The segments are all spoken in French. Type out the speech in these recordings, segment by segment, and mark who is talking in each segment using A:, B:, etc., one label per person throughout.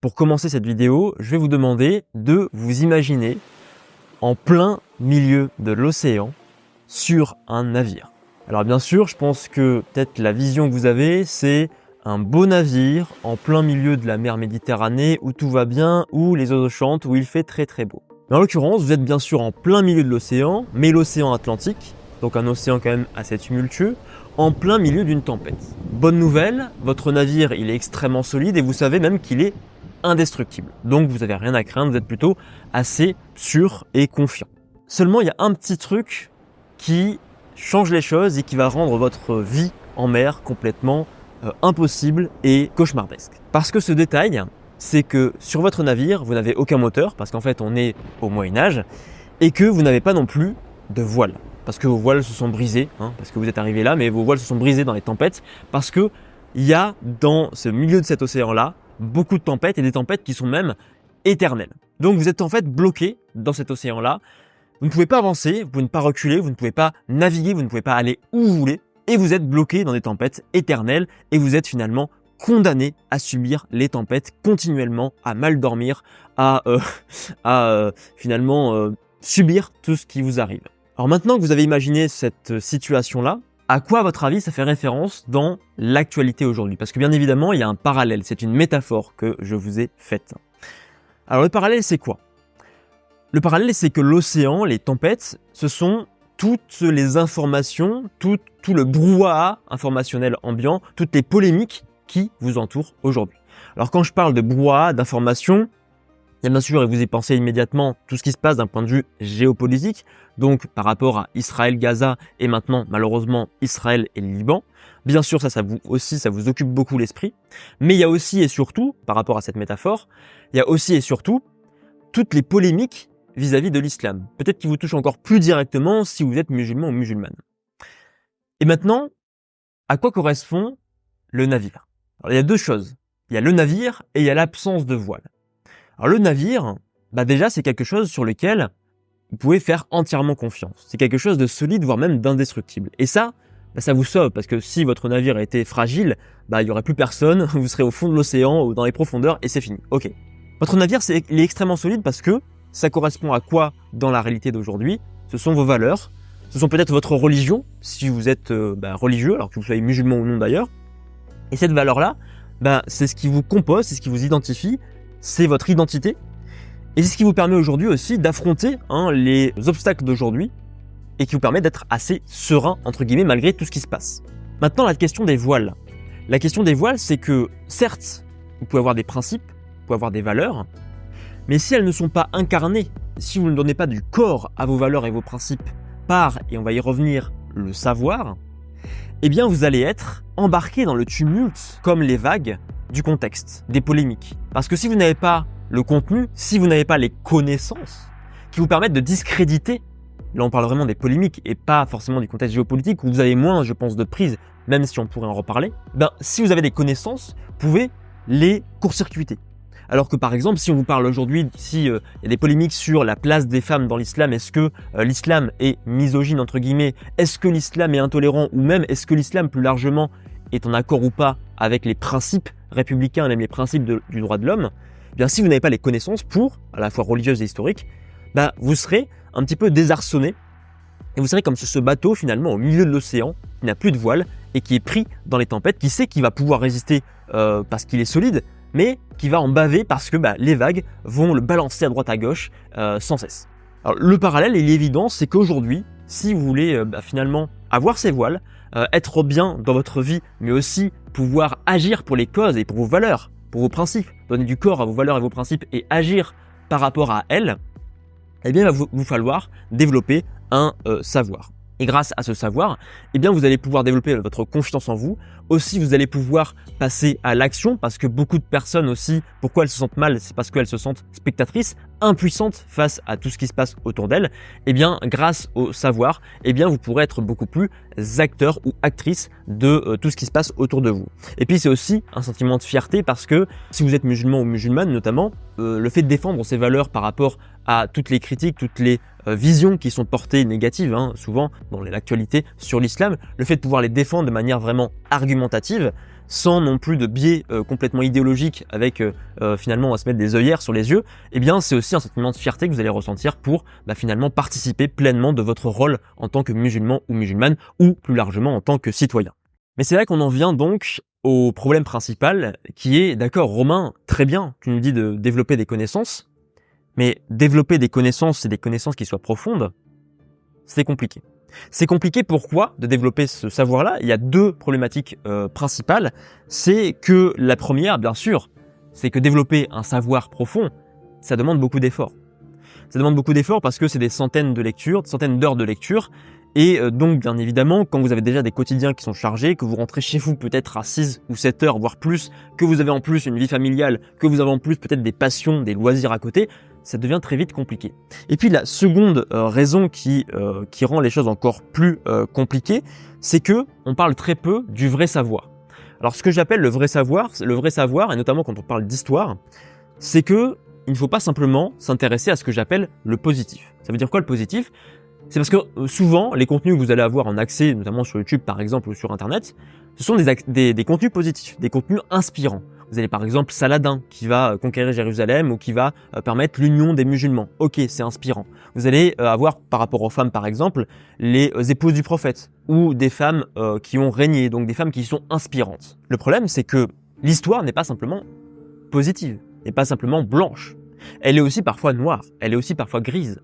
A: Pour commencer cette vidéo, je vais vous demander de vous imaginer en plein milieu de l'océan sur un navire. Alors bien sûr, je pense que peut-être la vision que vous avez, c'est un beau navire en plein milieu de la mer Méditerranée où tout va bien, où les oiseaux chantent, où il fait très très beau. Mais en l'occurrence, vous êtes bien sûr en plein milieu de l'océan, mais l'océan Atlantique, donc un océan quand même assez tumultueux, en plein milieu d'une tempête. Bonne nouvelle, votre navire il est extrêmement solide et vous savez même qu'il est indestructible. Donc vous n'avez rien à craindre, vous êtes plutôt assez sûr et confiant. Seulement il y a un petit truc qui change les choses et qui va rendre votre vie en mer complètement impossible et cauchemardesque. Parce que ce détail, c'est que sur votre navire, vous n'avez aucun moteur, parce qu'en fait on est au Moyen-Âge, et que vous n'avez pas non plus de voile. Parce que vos voiles se sont brisées, parce que vous êtes arrivé là, mais vos voiles se sont brisées dans les tempêtes, parce que il y a dans ce milieu de cet océan-là beaucoup de tempêtes et des tempêtes qui sont même éternelles. Donc vous êtes en fait bloqué dans cet océan-là. Vous ne pouvez pas avancer, vous ne pouvez pas reculer, vous ne pouvez pas naviguer, vous ne pouvez pas aller où vous voulez, et vous êtes bloqué dans des tempêtes éternelles et vous êtes finalement condamné à subir les tempêtes continuellement, à mal dormir, à finalement subir tout ce qui vous arrive. Alors maintenant que vous avez imaginé cette situation-là, à quoi à votre avis ça fait référence dans l'actualité aujourd'hui? Parce que bien évidemment, il y a un parallèle, c'est une métaphore que je vous ai faite. Alors le parallèle, c'est quoi? Le parallèle, c'est que l'océan, les tempêtes, ce sont toutes les informations, tout le brouhaha informationnel ambiant, toutes les polémiques qui vous entourent aujourd'hui. Alors quand je parle de brouhaha, d'informations, il y a bien sûr, et vous y pensez immédiatement, tout ce qui se passe d'un point de vue géopolitique, donc par rapport à Israël, Gaza et maintenant malheureusement Israël et le Liban. Bien sûr, ça vous occupe beaucoup l'esprit. Mais il y a aussi et surtout, par rapport à cette métaphore, il y a aussi et surtout toutes les polémiques vis-à-vis de l'islam. Peut-être qui vous touchent encore plus directement si vous êtes musulman ou musulmane. Et maintenant, à quoi correspond le navire? Alors, il y a deux choses. Il y a le navire et il y a l'absence de voile. Alors le navire, déjà c'est quelque chose sur lequel vous pouvez faire entièrement confiance. C'est quelque chose de solide, voire même d'indestructible. Et ça, ça vous sauve, parce que si votre navire était fragile, il n'y aurait plus personne, vous serez au fond de l'océan ou dans les profondeurs et c'est fini. Ok. Votre navire, il est extrêmement solide parce que ça correspond à quoi dans la réalité d'aujourd'hui? Ce sont vos valeurs, ce sont peut-être votre religion, si vous êtes religieux, alors que vous soyez musulman ou non d'ailleurs. Et cette valeur-là, c'est ce qui vous compose, c'est ce qui vous identifie, c'est votre identité. Et c'est ce qui vous permet aujourd'hui aussi d'affronter les obstacles d'aujourd'hui et qui vous permet d'être assez serein, entre guillemets, malgré tout ce qui se passe. Maintenant, la question des voiles. La question des voiles, c'est que, certes, vous pouvez avoir des principes, vous pouvez avoir des valeurs, mais si elles ne sont pas incarnées, si vous ne donnez pas du corps à vos valeurs et vos principes par, et on va y revenir, le savoir, eh bien vous allez être embarqué dans le tumulte comme les vagues du contexte, des polémiques. Parce que si vous n'avez pas le contenu, si vous n'avez pas les connaissances qui vous permettent de discréditer, là on parle vraiment des polémiques et pas forcément du contexte géopolitique où vous avez moins, je pense, de prise, même si on pourrait en reparler, si vous avez des connaissances, vous pouvez les court-circuiter. Alors que par exemple, si on vous parle aujourd'hui, il y a des polémiques sur la place des femmes dans l'islam, est-ce que l'islam est misogyne entre guillemets, est-ce que l'islam est intolérant ou même est-ce que l'islam plus largement est en accord ou pas avec les principes républicains et même les principes du droit de l'homme, si vous n'avez pas les connaissances pour, à la fois religieuses et historiques, vous serez un petit peu désarçonné et vous serez comme ce bateau finalement au milieu de l'océan qui n'a plus de voile et qui est pris dans les tempêtes, qui sait qu'il va pouvoir résister parce qu'il est solide, mais qui va en baver parce que les vagues vont le balancer à droite à gauche sans cesse. Alors, le parallèle, il est évident, c'est qu'aujourd'hui, si vous voulez finalement avoir ces voiles, être bien dans votre vie, mais aussi pouvoir agir pour les causes et pour vos valeurs, pour vos principes, donner du corps à vos valeurs et vos principes et agir par rapport à elles, eh bien il va vous falloir développer un savoir. Et grâce à ce savoir, vous allez pouvoir développer votre confiance en vous. Aussi, vous allez pouvoir passer à l'action parce que beaucoup de personnes aussi, pourquoi elles se sentent mal? C'est parce qu'elles se sentent spectatrices, impuissantes face à tout ce qui se passe autour d'elles. Grâce au savoir, vous pourrez être beaucoup plus acteur ou actrice de tout ce qui se passe autour de vous. Et puis, c'est aussi un sentiment de fierté parce que si vous êtes musulman ou musulmane notamment, le fait de défendre ces valeurs par rapport à toutes les critiques, toutes les visions qui sont portées négatives, souvent dans l'actualité sur l'islam, le fait de pouvoir les défendre de manière vraiment argumentative, sans non plus de biais complètement idéologique avec finalement on va se mettre des œillères sur les yeux, eh bien c'est aussi un sentiment de fierté que vous allez ressentir pour finalement participer pleinement de votre rôle en tant que musulman ou musulmane ou plus largement en tant que citoyen. Mais c'est là qu'on en vient donc au problème principal qui est, d'accord Romain, très bien, tu nous dis de développer des connaissances, mais développer des connaissances et des connaissances qui soient profondes, c'est compliqué. C'est compliqué, pourquoi de développer ce savoir-là? Il y a deux problématiques principales. C'est que la première, bien sûr, c'est que développer un savoir profond, ça demande beaucoup d'efforts. Ça demande beaucoup d'efforts parce que c'est des centaines de lectures, des centaines d'heures de lecture. Et donc, bien évidemment, quand vous avez déjà des quotidiens qui sont chargés, que vous rentrez chez vous peut-être à 6 ou 7 heures, voire plus, que vous avez en plus une vie familiale, que vous avez en plus peut-être des passions, des loisirs à côté, ça devient très vite compliqué. Et puis la seconde raison qui rend les choses encore plus compliquées, c'est que on parle très peu du vrai savoir. Alors ce que j'appelle le vrai savoir, et notamment quand on parle d'histoire, c'est que il ne faut pas simplement s'intéresser à ce que j'appelle le positif. Ça veut dire quoi le positif? C'est parce que souvent, les contenus que vous allez avoir en accès, notamment sur YouTube par exemple ou sur Internet, ce sont des contenus positifs, des contenus inspirants. Vous avez par exemple Saladin qui va conquérir Jérusalem ou qui va permettre l'union des musulmans. Ok, c'est inspirant. Vous allez avoir par rapport aux femmes par exemple, les épouses du prophète ou des femmes qui ont régné, donc des femmes qui sont inspirantes. Le problème c'est que l'histoire n'est pas simplement positive, n'est pas simplement blanche. Elle est aussi parfois noire, elle est aussi parfois grise.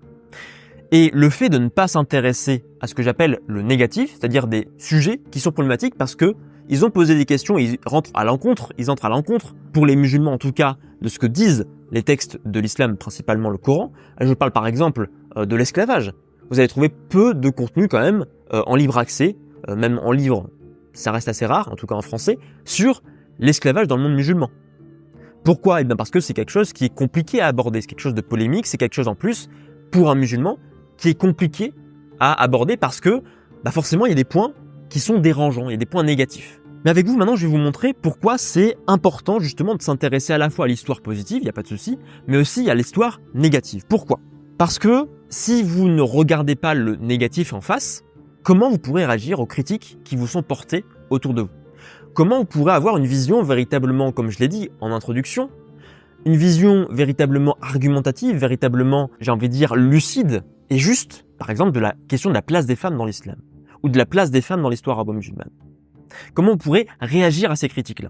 A: Et le fait de ne pas s'intéresser à ce que j'appelle le négatif, c'est-à-dire des sujets qui sont problématiques parce que ils ont posé des questions, ils entrent à l'encontre, pour les musulmans en tout cas, de ce que disent les textes de l'islam, principalement le Coran. Je parle par exemple de l'esclavage. Vous allez trouver peu de contenu quand même en libre accès, même en livre, ça reste assez rare, en tout cas en français, sur l'esclavage dans le monde musulman. Pourquoi? Eh bien parce que c'est quelque chose qui est compliqué à aborder, c'est quelque chose de polémique, c'est quelque chose en plus, pour un musulman, qui est compliqué à aborder parce que forcément il y a des points qui sont dérangeants, il y a des points négatifs. Mais avec vous maintenant je vais vous montrer pourquoi c'est important justement de s'intéresser à la fois à l'histoire positive, il n'y a pas de souci, mais aussi à l'histoire négative. Pourquoi? Parce que si vous ne regardez pas le négatif en face, comment vous pourrez réagir aux critiques qui vous sont portées autour de vous? Comment vous pourrez avoir une vision véritablement, comme je l'ai dit en introduction, une vision véritablement argumentative, véritablement, j'ai envie de dire, lucide et juste, par exemple, de la question de la place des femmes dans l'islam ou de la place des femmes dans l'histoire arabo-musulmane. Comment vous pourrez réagir à ces critiques-là?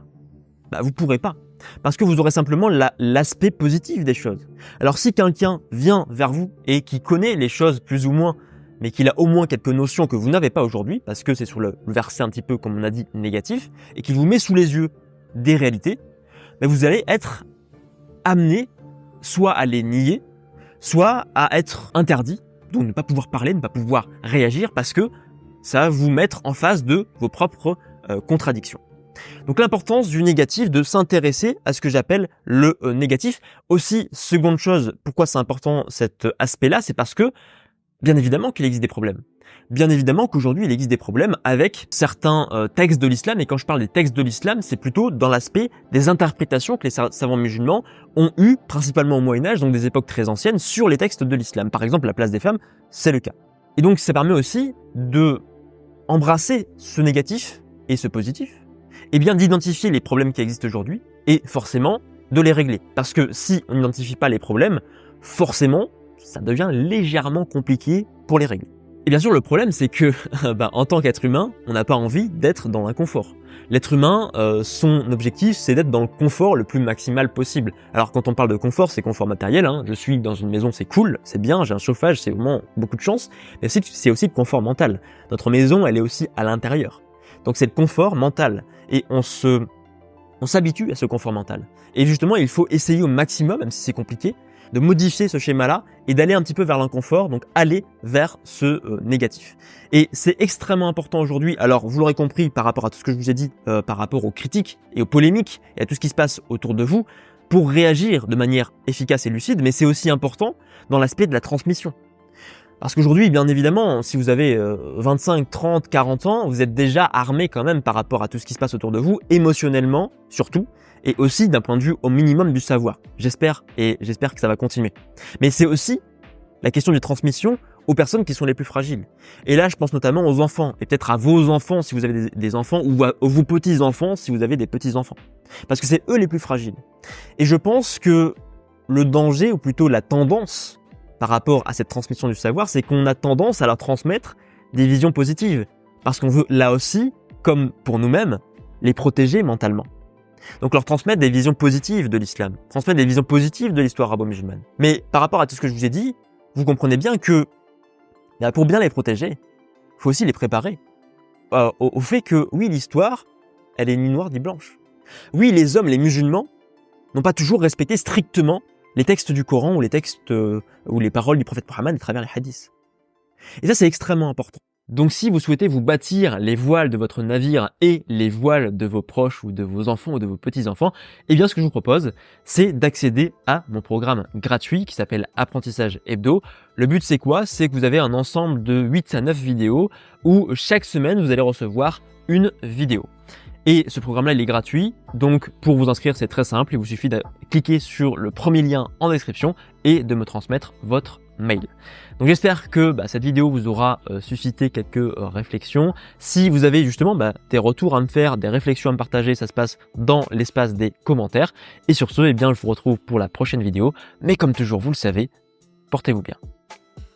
A: Vous pourrez pas, parce que vous aurez simplement l'aspect positif des choses. Alors si quelqu'un vient vers vous et qui connaît les choses plus ou moins, mais qu'il a au moins quelques notions que vous n'avez pas aujourd'hui, parce que c'est sur le verset un petit peu, comme on a dit, négatif, et qu'il vous met sous les yeux des réalités, vous allez être amené soit à les nier, soit à être interdit, donc ne pas pouvoir parler, ne pas pouvoir réagir, parce que ça va vous mettre en face de vos propres contradictions. Donc l'importance du négatif, de s'intéresser à ce que j'appelle le négatif. Aussi, seconde chose, pourquoi c'est important cet aspect-là, c'est parce que, bien évidemment qu'il existe des problèmes. Bien évidemment qu'aujourd'hui, il existe des problèmes avec certains textes de l'islam, et quand je parle des textes de l'islam, c'est plutôt dans l'aspect des interprétations que les savants musulmans ont eues, principalement au Moyen-Âge, donc des époques très anciennes, sur les textes de l'islam. Par exemple, la place des femmes, c'est le cas. Et donc, ça permet aussi de embrasser ce négatif et ce positif, et bien d'identifier les problèmes qui existent aujourd'hui, et forcément, de les régler. Parce que si on n'identifie pas les problèmes, forcément, ça devient légèrement compliqué pour les régler. Et bien sûr, le problème, c'est que, en tant qu'être humain, on n'a pas envie d'être dans l'inconfort. L'être humain, son objectif, c'est d'être dans le confort le plus maximal possible. Alors, quand on parle de confort, c'est confort matériel, Je suis dans une maison, c'est cool, c'est bien, j'ai un chauffage, c'est vraiment beaucoup de chance. Mais c'est aussi le confort mental. Notre maison, elle est aussi à l'intérieur. Donc, c'est le confort mental. Et on s'habitue à ce confort mental. Et justement, il faut essayer au maximum, même si c'est compliqué, de modifier ce schéma-là et d'aller un petit peu vers l'inconfort, donc aller vers ce négatif. Et c'est extrêmement important aujourd'hui, alors vous l'aurez compris par rapport à tout ce que je vous ai dit, par rapport aux critiques et aux polémiques et à tout ce qui se passe autour de vous, pour réagir de manière efficace et lucide, mais c'est aussi important dans l'aspect de la transmission. Parce qu'aujourd'hui, bien évidemment, si vous avez 25, 30, 40 ans, vous êtes déjà armé quand même par rapport à tout ce qui se passe autour de vous, émotionnellement surtout, et aussi d'un point de vue au minimum du savoir. J'espère que ça va continuer. Mais c'est aussi la question de transmission aux personnes qui sont les plus fragiles. Et là, je pense notamment aux enfants, et peut-être à vos enfants si vous avez des enfants, ou à vos petits-enfants si vous avez des petits-enfants. Parce que c'est eux les plus fragiles. Et je pense que le danger, ou plutôt la tendance par rapport à cette transmission du savoir, c'est qu'on a tendance à leur transmettre des visions positives. Parce qu'on veut, là aussi, comme pour nous-mêmes, les protéger mentalement. Donc leur transmettre des visions positives de l'islam, transmettre des visions positives de l'histoire arabo-musulmane. Mais par rapport à tout ce que je vous ai dit, vous comprenez bien que pour bien les protéger, il faut aussi les préparer au fait que, oui, l'histoire, elle est ni noire ni blanche. Oui, les hommes, les musulmans, n'ont pas toujours respecté strictement les textes du Coran ou les textes ou les paroles du prophète Mohammed à travers les hadiths. Et ça, c'est extrêmement important. Donc si vous souhaitez vous bâtir les voiles de votre navire et les voiles de vos proches ou de vos enfants ou de vos petits-enfants, eh bien ce que je vous propose, c'est d'accéder à mon programme gratuit qui s'appelle Apprentissage Hebdo. Le but c'est quoi? C'est que vous avez un ensemble de 8 à 9 vidéos où chaque semaine vous allez recevoir une vidéo. Et ce programme-là, il est gratuit, donc pour vous inscrire, c'est très simple, il vous suffit de cliquer sur le premier lien en description et de me transmettre votre mail. Donc j'espère que cette vidéo vous aura suscité quelques réflexions. Si vous avez justement des retours à me faire, des réflexions à me partager, ça se passe dans l'espace des commentaires. Et sur ce, eh bien, je vous retrouve pour la prochaine vidéo. Mais comme toujours, vous le savez, portez-vous bien.